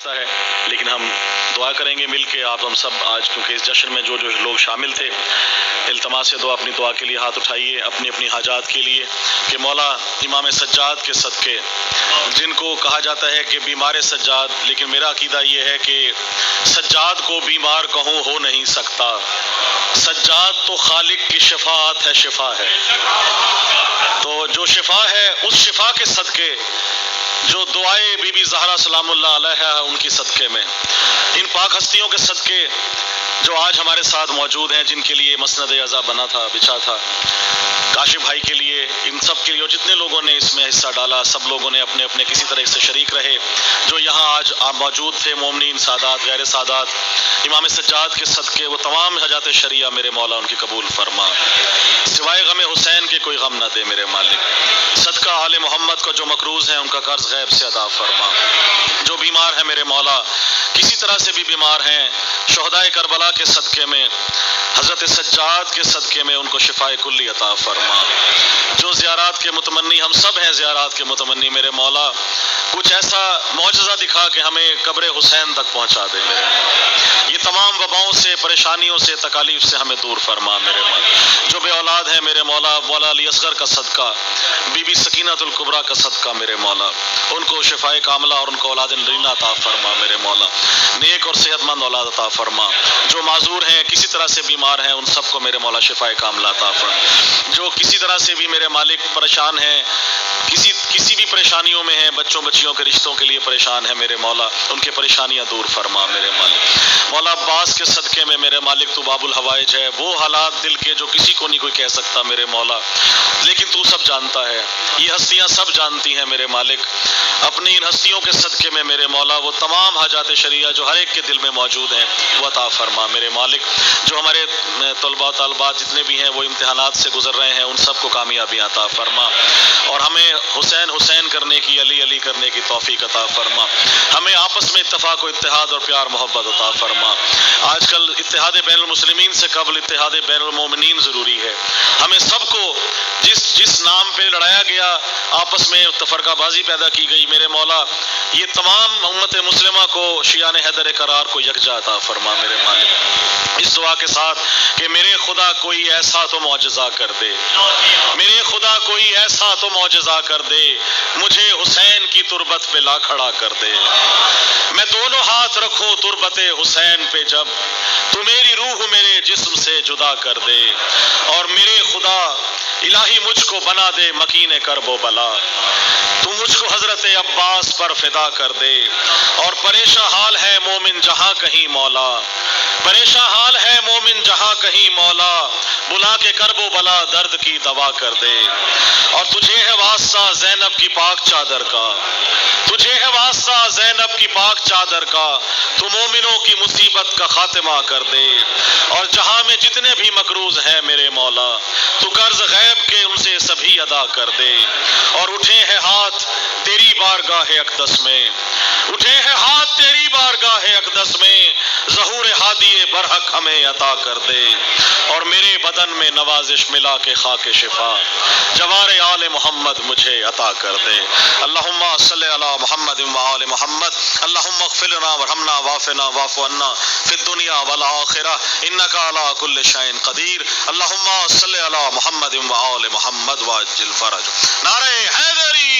ہے، لیکن ہم دعا کریں گے مل کے. آپ ہم سب آج کیونکہ اس جشن میں جو لوگ شامل تھے، التماس دعا اپنی دعا کے لیے ہاتھ اٹھائیے، اپنی اپنی حاجات کے لیے، کہ مولا امام سجاد کے صدقے، جن کو کہا جاتا ہے کہ بیمار سجاد، لیکن میرا عقیدہ یہ ہے کہ سجاد کو بیمار کہوں ہو نہیں سکتا. سجاد تو خالق کی شفاعت ہے، شفا ہے. تو جو شفا ہے، اس شفا کے صدقے، جو دعائے بی بی زہرا سلام اللہ علیہا ان کی صدقے میں، ان پاک ہستیوں کے صدقے جو آج ہمارے ساتھ موجود ہیں، جن کے لیے مسند عزا بنا تھا، بچھا تھا، کاشف بھائی کے لیے، ان سب کے لیے، اور جتنے لوگوں نے اس میں حصہ ڈالا، سب لوگوں نے اپنے اپنے کسی طرح سے شریک رہے، جو یہاں آج موجود تھے، مومنین، سادات، غیر سادات، امام سجاد کے صدقے، وہ تمام حاجات شریعہ میرے مولا ان کی قبول فرما. سوائے غم حسین کے کوئی غم نہ دے میرے مالک. صدقہ آل محمد کو جو مقروض ہیں، ان کا قرض غیب سے ادا فرما. جو بیمار ہیں میرے مولا، کسی طرح سے بھی بیمار ہیں، شہدائے کربلا کے صدقے میں، حضرت سجاد کے صدقے میں ان کو شفائے کلی عطا فرما. جو زیارات کے متمنی، ہم سب ہیں زیارات کے متمنی میرے مولا، کچھ ایسا معجزہ دکھا کہ ہمیں قبر حسین تک پہنچا دے میرے مولا. یہ تمام وباؤں سے، پریشانیوں سے، تکالیف سے ہمیں دور فرما میرے مولا. جو بے اولاد ہیں میرے مولا، مولا علی اصغر کا صدقہ، بی بی سکینۃ الکبریٰ کا صدقہ میرے مولا، ان کو شفائے کاملہ اور ان کو اولاد نرینہ عطا فرما میرے مولا. نیک اور صحت مند اولاد عطا فرما. جو معذور ہیں، کسی طرح سے بیمار ہیں، ان سب کو میرے مولا شفائے کاملہ عطا فرما. جو کسی طرح سے بھی میرے مالک پریشان ہیں، کسی بھی پریشانیوں میں ہیں، بچوں بچیوں کے رشتوں کے لیے پریشان ہیں میرے مولا، ان کی پریشانیاں دور فرما میرے مالک. مولا عباس کے صدقے میں میرے مالک تو باب الحوائج ہے، وہ حالات دل کے جو کسی کو نہیں کوئی کہہ سکتا میرے مولا، لیکن تو سب جانتا ہے، یہ ہستیاں سب جانتی ہیں میرے مالک. اپنی ان ہستیوں کے صدقے میں میرے مولا وہ تمام حاجات شریعہ جو ہر ایک کے دل میں موجود ہیں وہ عطا فرما میرے مالک. جو ہمارے طلباء طالبات جتنے بھی ہیں وہ امتحانات سے گزر رہے ہیں، ان سب کو کامیابی عطا فرما، اور ہمیں حسین حسین کرنے کی، علی علی کرنے کی توفیق عطا فرما. ہمیں آپس میں اتفاق و اتحاد اور پیار محبت عطا فرما. آج کل اتحاد بین المسلمین سے قبل اتحاد بین المومنین ضروری ہے. ہمیں سب کو جس نام پہ لڑایا گیا، آپس میں تفرقہ بازی پیدا کی گئی میرے مولا، یہ تمام امت مسلمہ کو، شیعان حیدر قرار کو یکجا عطا فرما میرے مالک. اس دعا کے ساتھ کہ میرے خدا کوئی ایسا تو معجزہ کر دے، میرے خدا کوئی ایسا تو معجزہ کر دے، مجھے حسین کی تربت پہ لا کھڑا کر دے. میں دونوں ہاتھ رکھوں تربت حسین پہ جب، تو میری روح میرے جسم سے جدا کر دے، اور میرے خدا الہی مجھ کو بنا دے مکین کرب و بلا. تو مجھ کو حضرت عباس پر فدا کر دے. اور پریشان حال ہے مومن جہاں کہیں مولا، پریشان حال ہے مومن جہاں کہیں مولا، بلا کے کرب و بلا درد کی دوا کر دے. اور تجھے ہے واسطہ زینب کی پاک چادر کا، تجھے ہے واسطہ زینب کی پاک چادر کا، تو مومنوں کی مصیبت کا خاتمہ کر دے. اور جہاں میں جتنے بھی مقروض ہیں میرے مولا، تو قرض غیب کے ان سے سبھی ادا کر دے. اور اٹھے ہیں ہاتھ تیری بارگاہ اقدس میں، اٹھے ہیں ہاتھ تیری بارگاہ اقدس میں، ظہور ہادی برحق ہمیں عطا کر دے. اور میرے بدن میں نوازش ملا کے خاک شفا، جوار آل محمد مجھے عطا کر دے. اللہم صلی علی محمد و آل محمد. اللہم اغفر لنا ورحمنا وعفنا واعف عنا فی الدنیا والآخرہ انک علی کل شیء قدیر. اللہم صلی علی محمد و آل محمد وعجل فرج. نعرہ حیدری.